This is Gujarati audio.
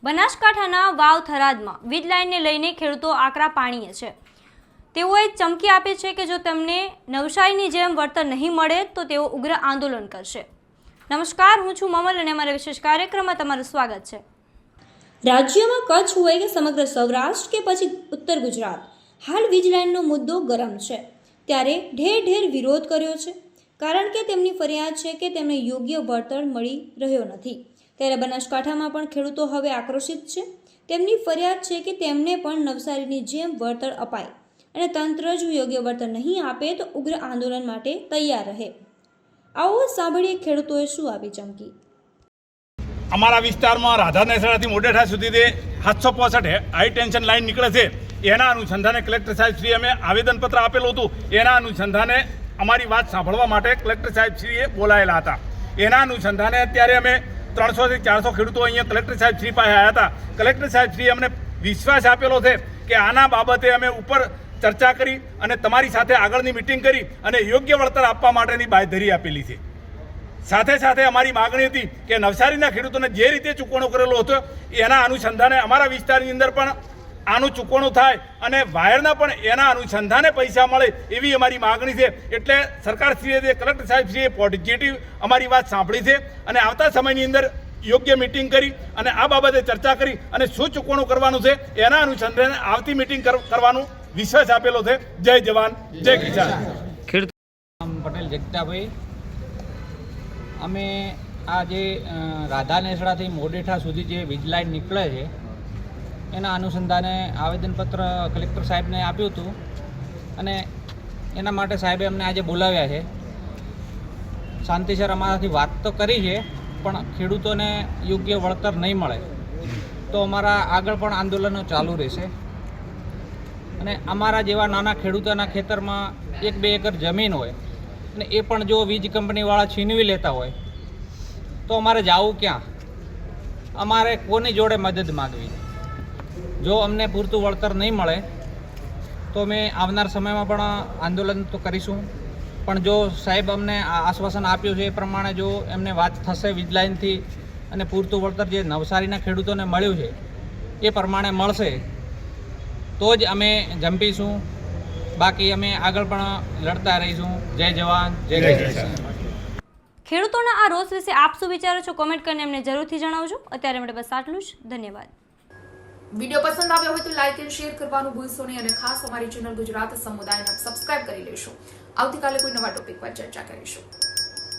બનાસકાંઠાના વાવ થરાદમાં વીજ લાઇનને લઈને ખેડૂતો આકરા પાણીએ છે। તેઓએ ચમકી આપી છે કે જો તેમને નવસારીની જેમ વળતર નહીં મળે તો તેઓ ઉગ્ર આંદોલન કરશે। નમસ્કાર, હું છું મમલ અને અમારા વિશેષ કાર્યક્રમમાં તમારું સ્વાગત છે। રાજ્યમાં કચ્છ હોય કે સમગ્ર સૌરાષ્ટ્ર કે પછી ઉત્તર ગુજરાત, હાલ વીજ લાઇનનો મુદ્દો ગરમ છે। ત્યારે ઢેર વિરોધ કર્યો છે, કારણ કે તેમની ફરિયાદ છે કે તેમને યોગ્ય વળતર મળી રહ્યો નથી। ત્યારે બનાસકાંઠામાં પણ ખેડૂતો હવે આક્રોશિત છે। તેમની ફરિયાદ છે કે તેમને પણ નવસારીની જેમ વળતર અપાય અને તંત્ર જો યોગ્ય વળતર નહીં આપે તો ઉગ્ર આંદોલન માટે તૈયાર રહે। આવો સાંભળીએ ખેડૂતોએ શું આપી ચમકી। અમારા વિસ્તારમાં રાધા નેસડાથી મોડેઠા સુધી 765 હાઈ ટેન્શન લાઇન નીકળે છે। એના અનુસંધાને કલેક્ટર સાહેબ શ્રી અમે આવેદનપત્ર આપેલું હતું। એના અનુસંધાને અમારી વાત સાંભળવા માટે કલેક્ટર સાહેબ શ્રીએ બોલાયેલા હતા। એના અનુસંધાને અત્યારે અમે 300 થી 400 ખેડૂતો અહીંયા કલેક્ટર સાહેબ શ્રી પાસે આવ્યા હતા। કલેક્ટર સાહેબ શ્રીએ અમને વિશ્વાસ આપેલો છે કે આના બાબતે અમે ઉપર ચર્ચા કરી અને તમારી સાથે આગળની મિટિંગ કરી અને યોગ્ય વળતર આપવા માટેની બાંયધરી આપેલી છે। સાથે સાથે અમારી માગણી હતી કે નવસારીના ખેડૂતોને જે રીતે ચૂકવણો કરેલો હતો એના અનુસંધાને અમારા વિસ્તારની અંદર પણ આનું ચૂકવણું થાય અને વાયરના પણ એના અનુસંધાને પૈસા મળે એવી અમારી માગણી છે। એટલે સરકારશ્રીએ કલેક્ટર સાહેબશ્રીએ પોઝિટિવ અમારી વાત સાંભળી છે અને આવતા સમયની અંદર યોગ્ય મિટિંગ કરી અને આ બાબતે ચર્ચા કરી અને શું ચૂકવણું કરવાનું છે એના અનુસંધાને આવતી મિટિંગ કરવાનું વિશ્વાસ આપેલો છે। જય જવાન જય કિસાન। પટેલ જગતાભાઈ, અમે આ જે રાધા નેસડાથી મોડેઠા સુધી જે વીજ લાઇન નીકળે છે એના અનુસંધાને આવેદનપત્ર કલેક્ટર સાહેબને આપ્યું હતું અને એના માટે સાહેબે અમને આજે બોલાવ્યા છે। શાંતિસર અમારાથી વાત તો કરી છે, પણ ખેડૂતોને યોગ્ય વળતર નહીં મળે તો અમારા આગળ પણ આંદોલનો ચાલુ રહેશે અને અમારા જેવા નાના ખેડૂતોના ખેતરમાં 1-2 એકર જમીન હોય અને એ પણ જો વીજ કંપનીવાળા છીનવી લેતા હોય તો અમારે જવું ક્યાં? અમારે કોની જોડે મદદ માગવી? જો અમને પૂરતું વળતર નહીં મળે તો અમે આવનાર સમયમાં પણ આંદોલન તો કરીશું। પણ જો સાહેબ અમને આશ્વાસન આપ્યું છે એ પ્રમાણે જો એમને વાત થશે વીજ લાઇનથી અને પૂરતું વળતર જે નવસારીના ખેડૂતોને મળ્યું છે એ પ્રમાણે મળશે તો જ અમે જંપીશું, બાકી અમે આગળ પણ લડતા રહીશું। જય જવાન જય કિસાન। ખેડૂતોના આ રોષ વિશે આપ શું વિચારો છો? કોમેન્ટ કરીને અમને જરૂરથી જણાવજો। અત્યારે માટે બસ આટલું જ। ધન્યવાદ। વિડીયો પસંદ આવ્યો હોય તો લાઇક અને શેર કરવાનું ભૂલશો નહીં અને ખાસ અમારી ચેનલ ગુજરાત સમુદાયને સબસ્ક્રાઇબ કરી લેશો। આવતીકાલે કોઈ નવા ટોપિક પર ચર્ચા કરીશું।